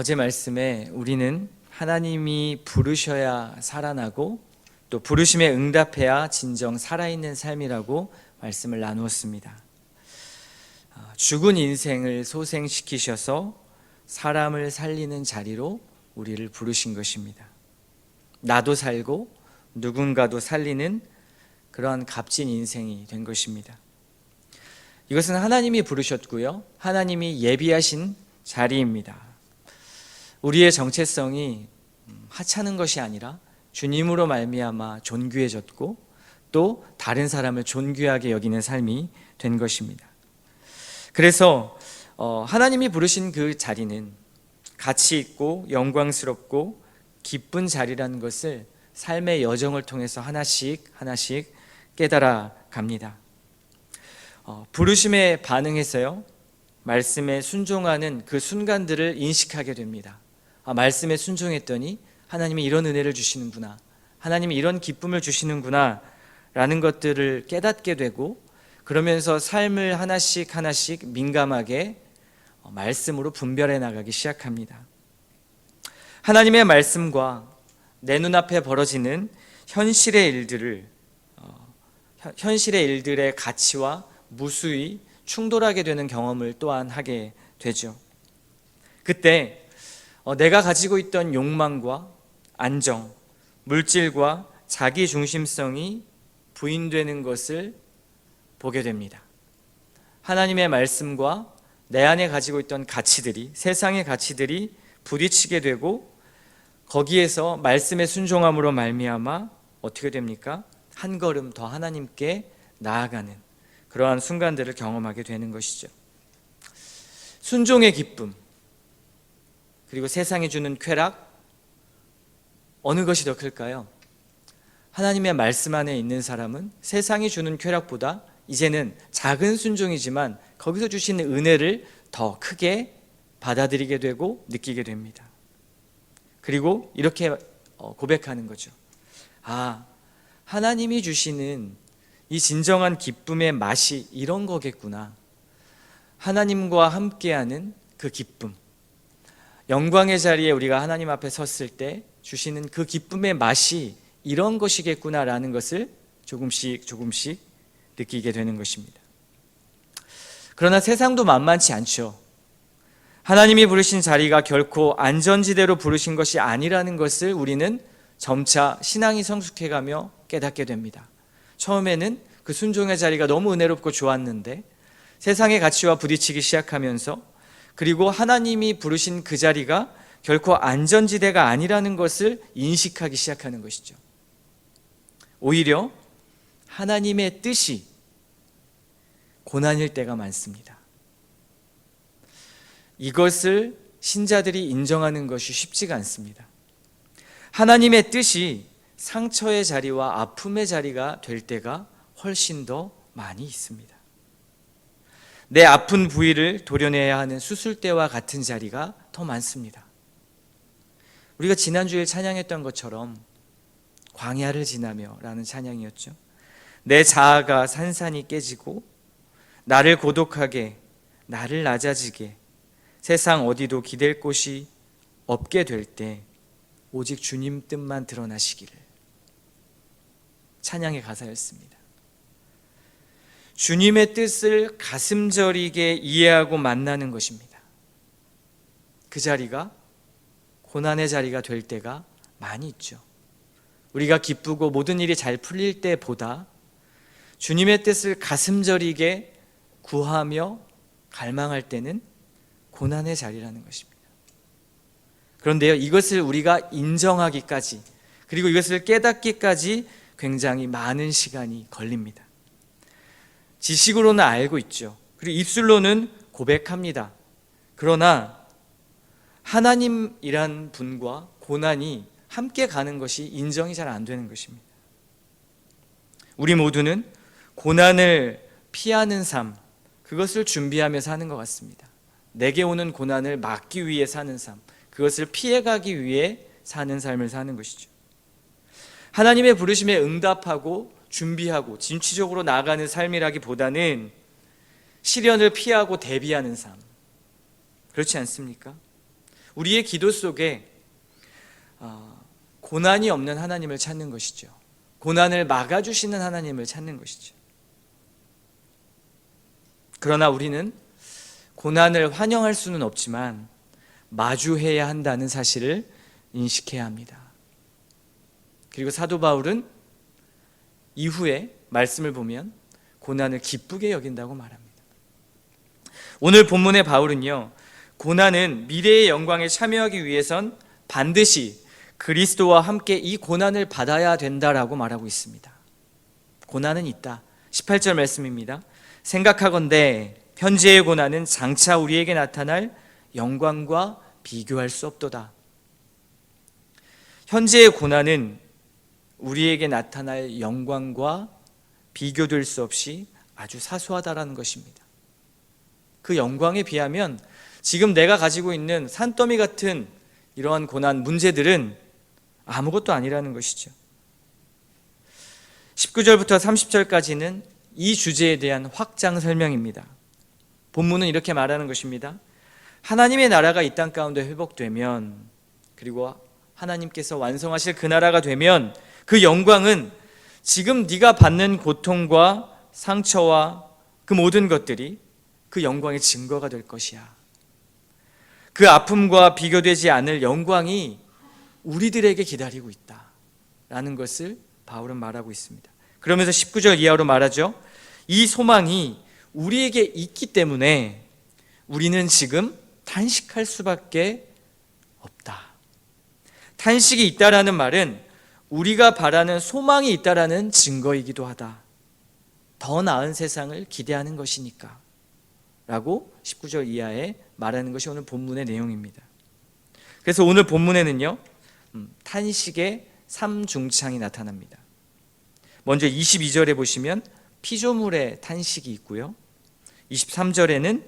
어제 말씀에 우리는 하나님이 부르셔야 살아나고 또 부르심에 응답해야 진정 살아있는 삶이라고 말씀을 나누었습니다. 죽은 인생을 소생시키셔서 사람을 살리는 자리로 우리를 부르신 것입니다. 나도 살고 누군가도 살리는 그러한 값진 인생이 된 것입니다. 이것은 하나님이 부르셨고요, 하나님이 예비하신 자리입니다. 우리의 정체성이 하찮은 것이 아니라 주님으로 말미암아 존귀해졌고 또 다른 사람을 존귀하게 여기는 삶이 된 것입니다. 그래서 하나님이 부르신 그 자리는 가치 있고 영광스럽고 기쁜 자리라는 것을 삶의 여정을 통해서 하나씩 깨달아 갑니다. 부르심에 반응해서요, 말씀에 순종하는 그 순간들을 인식하게 됩니다. 말씀에 순종했더니 하나님이 이런 은혜를 주시는구나, 하나님이 이런 기쁨을 주시는구나 라는 것들을 깨닫게 되고, 그러면서 삶을 하나씩 민감하게 말씀으로 분별해 나가기 시작합니다. 하나님의 말씀과 내 눈앞에 벌어지는 현실의 일들의 가치와 무수히 충돌하게 되는 경험을 또한 하게 되죠. 그때 내가 가지고 있던 욕망과 안정, 물질과 자기 중심성이 부인되는 것을 보게 됩니다. 하나님의 말씀과 내 안에 가지고 있던 가치들이, 세상의 가치들이 부딪히게 되고, 거기에서 말씀의 순종함으로 말미암아 어떻게 됩니까? 한 걸음 더 하나님께 나아가는 그러한 순간들을 경험하게 되는 것이죠. 순종의 기쁨, 그리고 세상이 주는 쾌락, 어느 것이 더 클까요? 하나님의 말씀 안에 있는 사람은 세상이 주는 쾌락보다 이제는 작은 순종이지만 거기서 주시는 은혜를 더 크게 받아들이게 되고 느끼게 됩니다. 그리고 이렇게 고백하는 거죠. 하나님이 주시는 이 진정한 기쁨의 맛이 이런 거겠구나. 하나님과 함께하는 그 기쁨, 영광의 자리에 우리가 하나님 앞에 섰을 때 주시는 그 기쁨의 맛이 이런 것이겠구나라는 것을 조금씩 느끼게 되는 것입니다. 그러나 세상도 만만치 않죠. 하나님이 부르신 자리가 결코 안전지대로 부르신 것이 아니라는 것을 우리는 점차 신앙이 성숙해가며 깨닫게 됩니다. 처음에는 그 순종의 자리가 너무 은혜롭고 좋았는데 세상의 가치와 부딪히기 시작하면서, 그리고 하나님이 부르신 그 자리가 결코 안전지대가 아니라는 것을 인식하기 시작하는 것이죠. 오히려 하나님의 뜻이 고난일 때가 많습니다. 이것을 신자들이 인정하는 것이 쉽지가 않습니다. 하나님의 뜻이 상처의 자리와 아픔의 자리가 될 때가 훨씬 더 많이 있습니다. 내 아픈 부위를 도려내야 하는 수술대와 같은 자리가 더 많습니다. 우리가 지난주에 찬양했던 것처럼 광야를 지나며 라는 찬양이었죠. 내 자아가 산산이 깨지고 나를 고독하게, 나를 낮아지게, 세상 어디도 기댈 곳이 없게 될 때 오직 주님 뜻만 드러나시기를, 찬양의 가사였습니다. 주님의 뜻을 가슴 저리게 이해하고 만나는 것입니다. 그 자리가 고난의 자리가 될 때가 많이 있죠. 우리가 기쁘고 모든 일이 잘 풀릴 때보다 주님의 뜻을 가슴 저리게 구하며 갈망할 때는 고난의 자리라는 것입니다. 그런데요, 이것을 우리가 인정하기까지, 그리고 이것을 깨닫기까지 굉장히 많은 시간이 걸립니다. 지식으로는 알고 있죠. 그리고 입술로는 고백합니다. 그러나 하나님이란 분과 고난이 함께 가는 것이 인정이 잘 안 되는 것입니다. 우리 모두는 고난을 피하는 삶, 그것을 준비하며 사는 것 같습니다. 내게 오는 고난을 막기 위해 사는 삶, 그것을 피해가기 위해 사는 삶을 사는 것이죠. 하나님의 부르심에 응답하고 준비하고 진취적으로 나아가는 우리의 기도 속에 고난이 없는 하나님을 찾는 것이죠. 고난을 막아주시는 하나님을 찾는 것이죠. 그러나 우리는 고난을 환영할 수는 없지만 마주해야 한다는 사실을 인식해야 합니다. 그리고 사도 바울은 이후에 말씀을 보면 고난을 기쁘게 여긴다고 말합니다. 오늘 본문의 바울은요, 고난은 미래의 영광에 참여하기 위해선 반드시 그리스도와 함께 이 고난을 받아야 된다라고 말하고 있습니다. 고난은 있다. 18절 말씀입니다. 생각하건대 현재의 고난은 장차 우리에게 나타날 영광과 비교할 수 없도다. 현재의 고난은 우리에게 나타날 영광과 비교될 수 없이 아주 사소하다라는 것입니다. 그 영광에 비하면 지금 내가 가지고 있는 산더미 같은 이러한 고난, 문제들은 아무것도 아니라는 것이죠. 19절부터 30절까지는 이 주제에 대한 확장 설명입니다. 본문은 이렇게 말하는 것입니다. 하나님의 나라가 이 땅 가운데 회복되면, 그리고 하나님께서 완성하실 그 나라가 되면 그 영광은 지금 네가 받는 고통과 상처와 그 모든 것들이 그 영광의 증거가 될 것이야. 그 아픔과 비교되지 않을 영광이 우리들에게 기다리고 있다라는 것을 바울은 말하고 있습니다. 그러면서 19절 이하로 말하죠. 이 소망이 우리에게 있기 때문에 우리는 지금 탄식할 수밖에 없다. 탄식이 있다라는 말은 우리가 바라는 소망이 있다라는 증거이기도 하다. 더 나은 세상을 기대하는 것이니까 라고 19절 이하에 말하는 것이 오늘 본문의 내용입니다. 그래서 오늘 본문에는요, 탄식의 3중창이 나타납니다. 먼저 22절에 보시면 피조물의 탄식이 있고요, 23절에는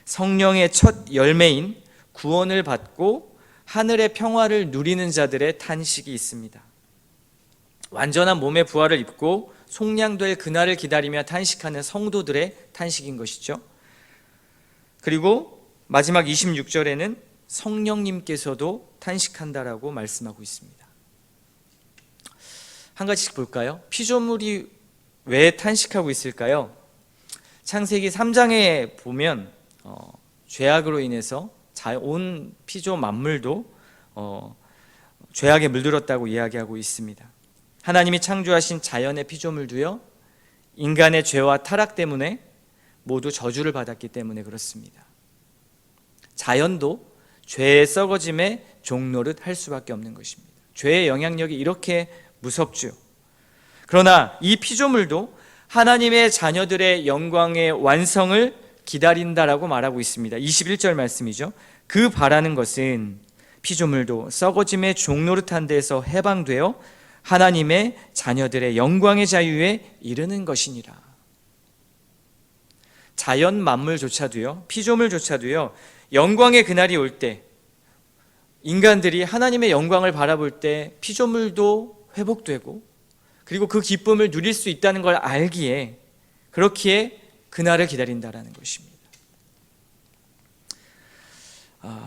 성령의 첫 열매인 구원을 받고 하늘의 평화를 누리는 자들의 탄식이 있습니다. 완전한 몸의 부활을 입고 속량될 그날을 기다리며 탄식하는 성도들의 탄식인 것이죠. 그리고 마지막 26절에는 성령님께서도 탄식한다라고 말씀하고 있습니다. 한 가지씩 볼까요? 피조물이 왜 탄식하고 있을까요? 창세기 3장에 보면 죄악으로 인해서 온 피조 만물도 죄악에 물들었다고 이야기하고 있습니다. 하나님이 창조하신 자연의 피조물도요, 인간의 죄와 타락 때문에 모두 저주를 받았기 때문에 그렇습니다. 자연도 죄의 썩어짐의 종노릇 할 수밖에 없는 것입니다. 죄의 영향력이 이렇게 무섭죠. 그러나 이 피조물도 하나님의 자녀들의 영광의 완성을 기다린다라고 말하고 있습니다. 21절 말씀이죠. 그 바라는 것은 피조물도 썩어짐의 종노릇한 데에서 해방되어 하나님의 자녀들의 영광의 자유에 이르는 것이니라. 자연 만물조차도요, 피조물조차도요, 영광의 그날이 올 때, 인간들이 하나님의 영광을 바라볼 때 피조물도 회복되고, 그리고 그 기쁨을 누릴 수 있다는 걸 알기에 그렇기에 그날을 기다린다라는 것입니다.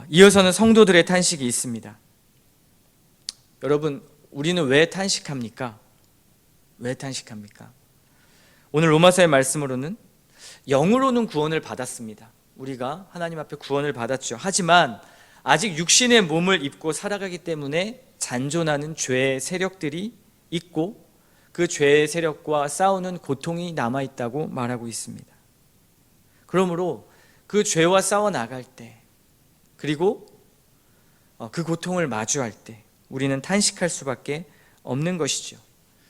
이어서는 성도들의 탄식이 있습니다. 여러분, 우리는 왜 탄식합니까? 왜 탄식합니까? 오늘 로마서의 말씀으로는 영으로는 구원을 받았습니다. 우리가 하나님 앞에 구원을 받았죠. 하지만 아직 육신의 몸을 입고 살아가기 때문에 잔존하는 죄의 세력들이 있고 그 죄의 세력과 싸우는 고통이 남아있다고 말하고 있습니다. 그러므로 그 죄와 싸워 나갈 때, 그리고 그 고통을 마주할 때 우리는 탄식할 수밖에 없는 것이죠.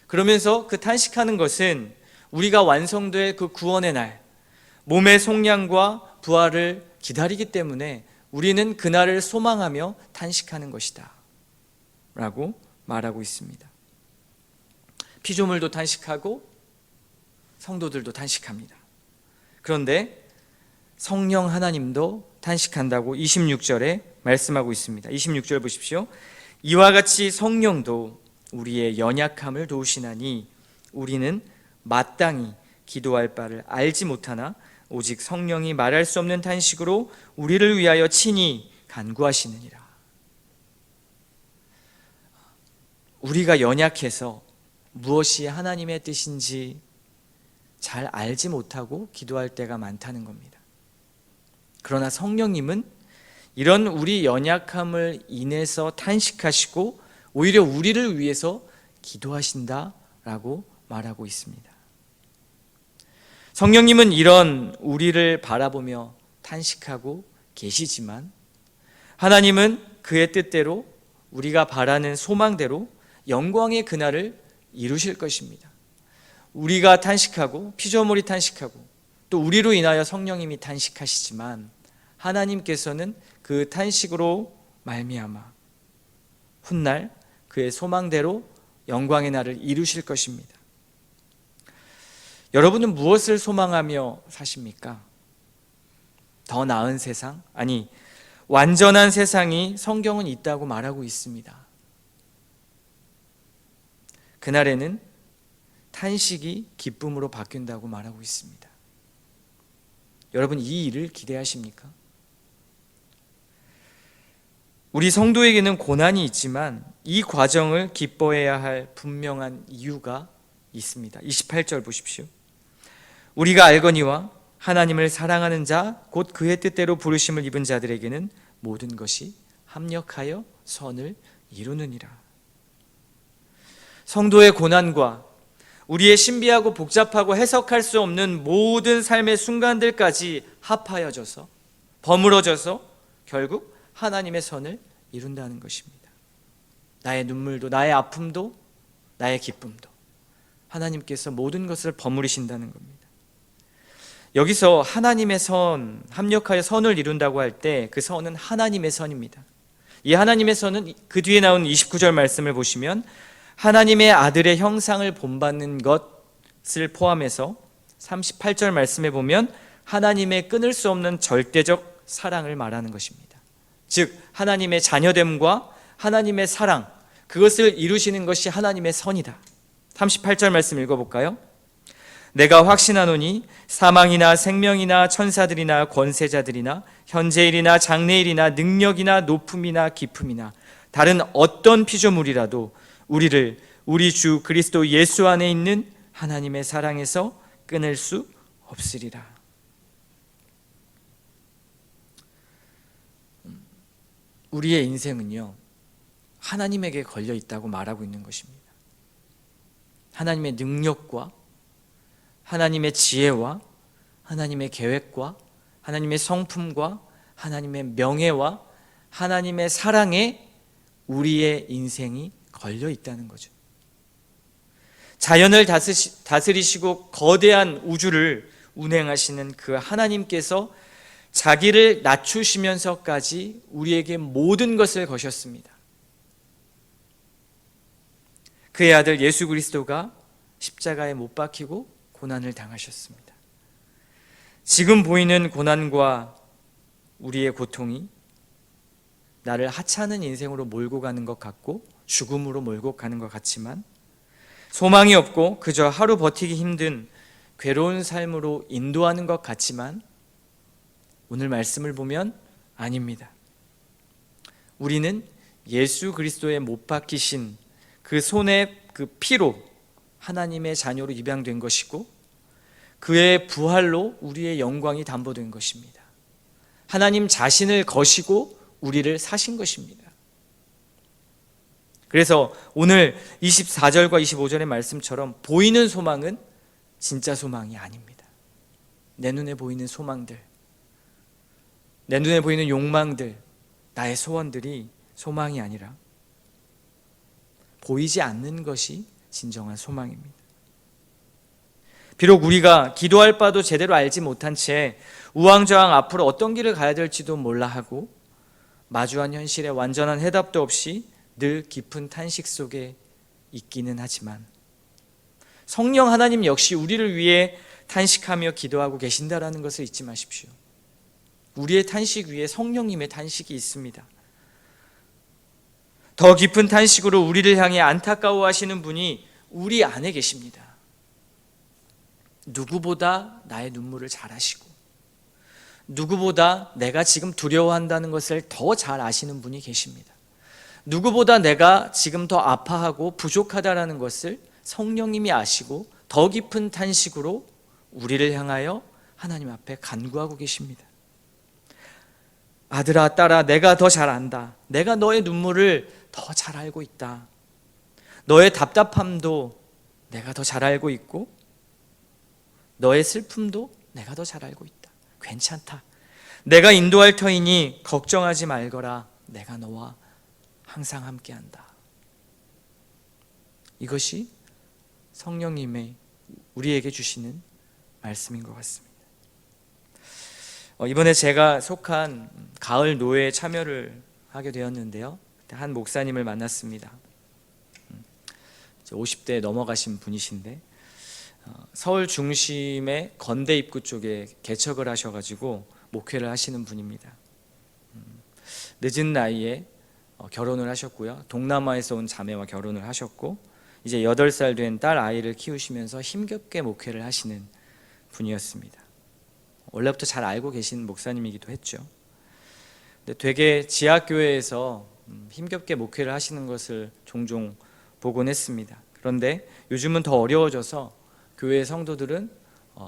그러면서 그 탄식하는 것은 우리가 완성될 그 구원의 날, 몸의 속량과 부활을 기다리기 때문에 우리는 그날을 소망하며 탄식하는 것이다 라고 말하고 있습니다. 피조물도 탄식하고 성도들도 탄식합니다. 그런데 성령 하나님도 탄식한다고 26절에 말씀하고 있습니다. 26절 보십시오. 이와 같이 성령도 우리의 연약함을 도우시나니 우리는 마땅히 기도할 바를 알지 못하나 오직 성령이 말할 수 없는 탄식으로 우리를 위하여 친히 간구하시느니라. 우리가 연약해서 무엇이 하나님의 뜻인지 잘 알지 못하고 기도할 때가 많다는 겁니다. 그러나 성령님은 이런 우리 연약함을 인해서 탄식하시고 오히려 우리를 위해서 기도하신다라고 말하고 있습니다. 성령님은 이런 우리를 바라보며 탄식하고 계시지만 하나님은 그의 뜻대로 우리가 바라는 소망대로 영광의 그날을 이루실 것입니다. 우리가 탄식하고 피조물이 탄식하고 또 우리로 인하여 성령님이 탄식하시지만 하나님께서는 그 탄식으로 말미암아 훗날 그의 소망대로 영광의 날을 이루실 것입니다. 여러분은 무엇을 소망하며 사십니까? 더 나은 세상? 아니, 완전한 세상이 성경은 있다고 말하고 있습니다. 그날에는 탄식이 기쁨으로 바뀐다고 말하고 있습니다. 여러분, 이 일을 기대하십니까? 우리 성도에게는 고난이 있지만 이 과정을 기뻐해야 할 분명한 이유가 있습니다. 28절 보십시오. 우리가 알거니와 하나님을 사랑하는 자 곧 그의 뜻대로 부르심을 입은 자들에게는 모든 것이 합력하여 선을 이루느니라. 성도의 고난과 우리의 신비하고 복잡하고 해석할 수 없는 모든 삶의 순간들까지 합하여져서 버무러져서 결국 하나님의 선을 이룬다는 것입니다. 나의 눈물도 나의 아픔도 나의 기쁨도 하나님께서 모든 것을 버무리신다는 겁니다. 여기서 하나님의 선, 합력하여 선을 이룬다고 할 때 그 선은 하나님의 선입니다. 이 하나님의 선은 그 뒤에 나온 29절 말씀을 보시면 하나님의 아들의 형상을 본받는 것을 포함해서 38절 말씀에 보면 하나님의 끊을 수 없는 절대적 사랑을 말하는 것입니다. 즉 하나님의 자녀됨과 하나님의 사랑, 그것을 이루시는 것이 하나님의 선이다. 38절 말씀 읽어볼까요? 내가 확신하노니 사망이나 생명이나 천사들이나 권세자들이나 현재일이나 장래일이나 능력이나 높음이나 깊음이나 다른 어떤 피조물이라도 우리를 우리 주 그리스도 예수 안에 있는 하나님의 사랑에서 끊을 수 없으리라. 우리의 인생은요, 하나님에게 걸려 있다고 말하고 있는 것입니다. 하나님의 능력과 하나님의 지혜와 하나님의 계획과 하나님의 성품과 하나님의 명예와 하나님의 사랑에 우리의 인생이 걸려 있다는 거죠. 자연을 다스리시고 거대한 우주를 운행하시는 그 하나님께서 자기를 낮추시면서까지 우리에게 모든 것을 거셨습니다. 그의 아들 예수 그리스도가 십자가에 못 박히고 고난을 당하셨습니다. 지금 보이는 고난과 우리의 고통이 나를 하찮은 인생으로 몰고 가는 것 같고 죽음으로 몰고 가는 것 같지만 소망이 없고 그저 하루 버티기 힘든 괴로운 삶으로 인도하는 것 같지만 오늘 말씀을 보면 아닙니다. 우리는 예수 그리스도의 못 박히신 그 손의 그 피로 하나님의 자녀로 입양된 것이고 그의 부활로 우리의 영광이 담보된 것입니다. 하나님 자신을 거시고 우리를 사신 것입니다. 그래서 오늘 24절과 25절의 말씀처럼 보이는 소망은 진짜 소망이 아닙니다. 내 눈에 보이는 소망들, 내 눈에 보이는 욕망들, 나의 소원들이 소망이 아니라 보이지 않는 것이 진정한 소망입니다. 비록 우리가 기도할 바도 제대로 알지 못한 채 우왕좌왕 앞으로 어떤 길을 가야 될지도 몰라 하고 마주한 현실에 완전한 해답도 없이 늘 깊은 탄식 속에 있기는 하지만 성령 하나님 역시 우리를 위해 탄식하며 기도하고 계신다라는 것을 잊지 마십시오. 우리의 탄식 위에 성령님의 탄식이 있습니다. 더 깊은 탄식으로 우리를 향해 안타까워하시는 분이 우리 안에 계십니다. 누구보다 나의 눈물을 잘 아시고 누구보다 내가 지금 두려워한다는 것을 더 잘 아시는 분이 계십니다. 누구보다 내가 지금 더 아파하고 부족하다라는 것을 성령님이 아시고 더 깊은 탄식으로 우리를 향하여 하나님 앞에 간구하고 계십니다. 아들아, 딸아, 내가 더 잘 안다. 내가 너의 눈물을 더 잘 알고 있다. 너의 답답함도 내가 더 잘 알고 있고 너의 슬픔도 내가 더 잘 알고 있다. 괜찮다. 내가 인도할 터이니 걱정하지 말거라. 내가 너와 항상 함께한다. 이것이 성령님의 우리에게 주시는 말씀인 것 같습니다. 이번에 제가 속한 가을 노회에 참여를 하게 되었는데요. 한 목사님을 만났습니다. 50대 넘어가신 분이신데 서울 중심의 건대 입구 쪽에 개척을 하셔가지고 목회를 하시는 분입니다. 늦은 나이에 결혼을 하셨고요. 동남아에서 온 자매와 결혼을 하셨고 이제 8살 된 딸 아이를 키우시면서 힘겹게 목회를 하시는 분이었습니다. 원래부터 잘 알고 계신 목사님이기도 했죠. 근데 되게 지하교회에서 힘겹게 목회를 하시는 것을 종종 보곤 했습니다. 그런데 요즘은 더 어려워져서 교회 성도들은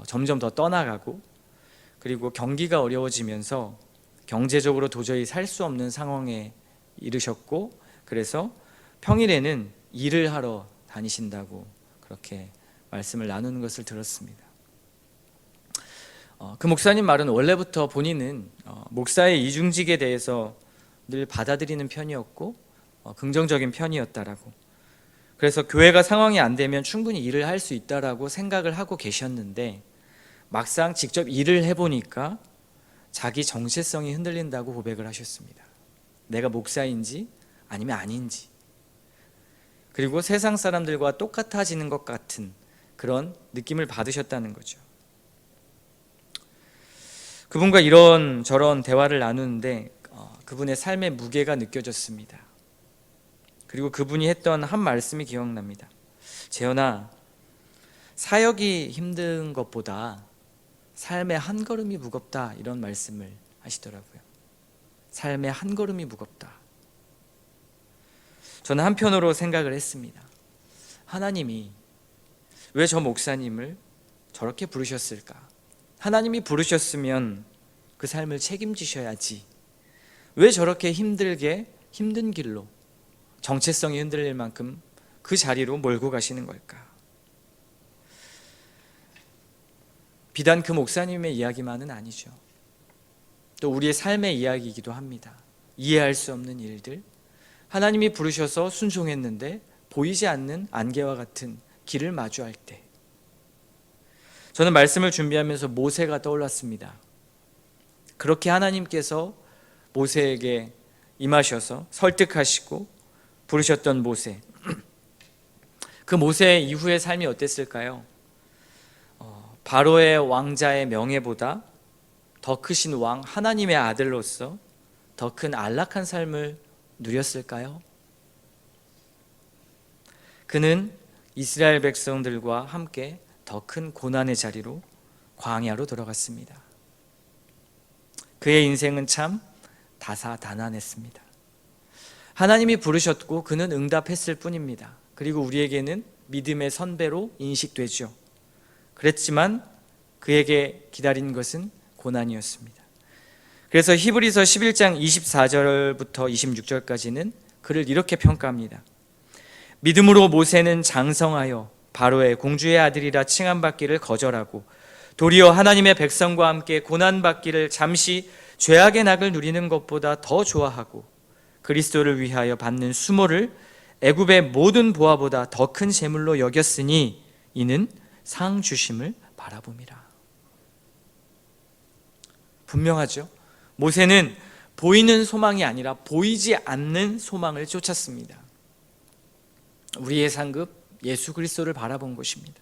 점점 더 떠나가고 그리고 경기가 어려워지면서 경제적으로 도저히 살 수 없는 상황에 이르셨고 그래서 평일에는 일을 하러 다니신다고 그렇게 말씀을 나누는 것을 들었습니다. 그 목사님 말은 원래부터 본인은 목사의 이중직에 대해서 늘 받아들이는 편이었고 긍정적인 편이었다라고, 그래서 교회가 상황이 안 되면 충분히 일을 할 수 있다라고 생각을 하고 계셨는데 막상 직접 일을 해보니까 자기 정체성이 흔들린다고 고백을 하셨습니다. 내가 목사인지 아니면 아닌지, 그리고 세상 사람들과 똑같아지는 것 같은 그런 느낌을 받으셨다는 거죠. 그분과 이런저런 대화를 나누는데 그분의 삶의 무게가 느껴졌습니다. 그리고 그분이 했던 한 말씀이 기억납니다. 재현아, 사역이 힘든 것보다 삶의 한 걸음이 무겁다, 이런 말씀을 하시더라고요. 삶의 한 걸음이 무겁다. 저는 한편으로 생각을 했습니다. 하나님이 왜 저 목사님을 저렇게 부르셨을까? 하나님이 부르셨으면 그 삶을 책임지셔야지. 왜 저렇게 힘든 길로 정체성이 흔들릴 만큼 그 자리로 몰고 가시는 걸까? 비단 그 목사님의 이야기만은 아니죠. 또 우리의 삶의 이야기이기도 합니다. 이해할 수 없는 일들, 하나님이 부르셔서 순종했는데 보이지 않는 안개와 같은 길을 마주할 때, 저는 말씀을 준비하면서 모세가 떠올랐습니다. 그렇게 하나님께서 모세에게 임하셔서 설득하시고 부르셨던 모세, 그 모세 이후의 삶이 어땠을까요? 바로의 왕자의 명예보다 더 크신 왕 하나님의 아들로서 더 큰 안락한 삶을 누렸을까요? 그는 이스라엘 백성들과 함께 더 큰 고난의 자리로 광야로 들어갔습니다. 그의 인생은 참 다사다난했습니다. 하나님이 부르셨고 그는 응답했을 뿐입니다. 그리고 우리에게는 믿음의 선배로 인식되죠. 그랬지만 그에게 기다린 것은 고난이었습니다. 그래서 히브리서 11장 24절부터 26절까지는 그를 이렇게 평가합니다. 믿음으로 모세는 장성하여 바로의 공주의 아들이라 칭함받기를 거절하고 도리어 하나님의 백성과 함께 고난받기를 잠시 죄악의 낙을 누리는 것보다 더 좋아하고 그리스도를 위하여 받는 수모를 애굽의 모든 보화보다 더 큰 재물로 여겼으니 이는 상 주심을 바라봄이라. 분명하죠. 모세는 보이는 소망이 아니라 보이지 않는 소망을 쫓았습니다. 우리의 상급 예수 그리스도를 바라본 것입니다.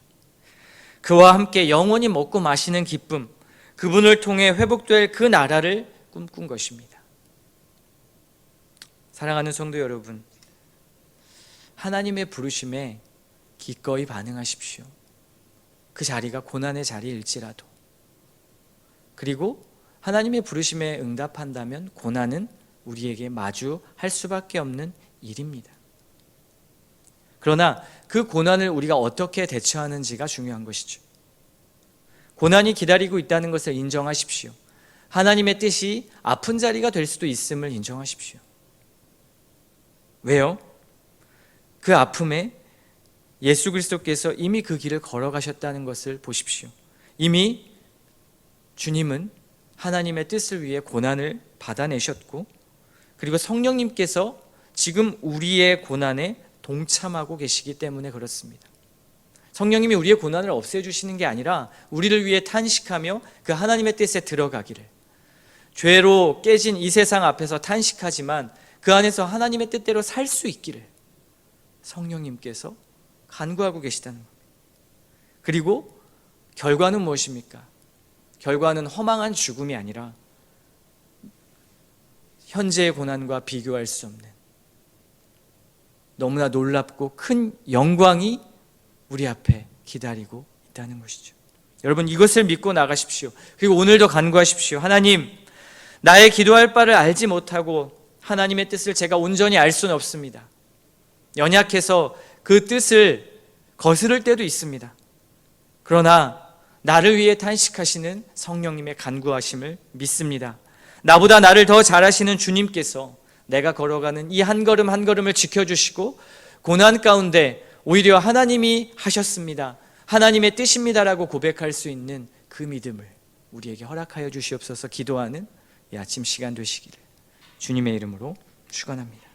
그와 함께 영원히 먹고 마시는 기쁨, 그분을 통해 회복될 그 나라를 꿈꾼 것입니다. 사랑하는 성도 여러분, 하나님의 부르심에 기꺼이 반응하십시오. 그 자리가 고난의 자리일지라도. 그리고 하나님의 부르심에 응답한다면 고난은 우리에게 마주할 수밖에 없는 일입니다. 그러나 그 고난을 우리가 어떻게 대처하는지가 중요한 것이죠. 고난이 기다리고 있다는 것을 인정하십시오. 하나님의 뜻이 아픈 자리가 될 수도 있음을 인정하십시오. 왜요? 그 아픔에 예수 그리스도께서 이미 그 길을 걸어가셨다는 것을 보십시오. 이미 주님은 하나님의 뜻을 위해 고난을 받아내셨고, 그리고 성령님께서 지금 우리의 고난에 동참하고 계시기 때문에 그렇습니다. 성령님이 우리의 고난을 없애주시는 게 아니라 우리를 위해 탄식하며 그 하나님의 뜻에 들어가기를, 죄로 깨진 이 세상 앞에서 탄식하지만 그 안에서 하나님의 뜻대로 살 수 있기를 성령님께서 간구하고 계시다는 겁니다. 그리고 결과는 무엇입니까? 결과는 허망한 죽음이 아니라 현재의 고난과 비교할 수 없는 너무나 놀랍고 큰 영광이 우리 앞에 기다리고 있다는 것이죠. 여러분, 이것을 믿고 나가십시오. 그리고 오늘도 간구하십시오. 하나님, 나의 기도할 바를 알지 못하고 하나님의 뜻을 제가 온전히 알 수는 없습니다. 연약해서 그 뜻을 거스를 때도 있습니다. 그러나 나를 위해 탄식하시는 성령님의 간구하심을 믿습니다. 나보다 나를 더 잘 아시는 주님께서 내가 걸어가는 이 한 걸음 한 걸음을 지켜주시고 고난 가운데 오히려 하나님이 하셨습니다, 하나님의 뜻입니다라고 고백할 수 있는 그 믿음을 우리에게 허락하여 주시옵소서. 기도하는 이 아침 시간 되시기를 주님의 이름으로 축원합니다.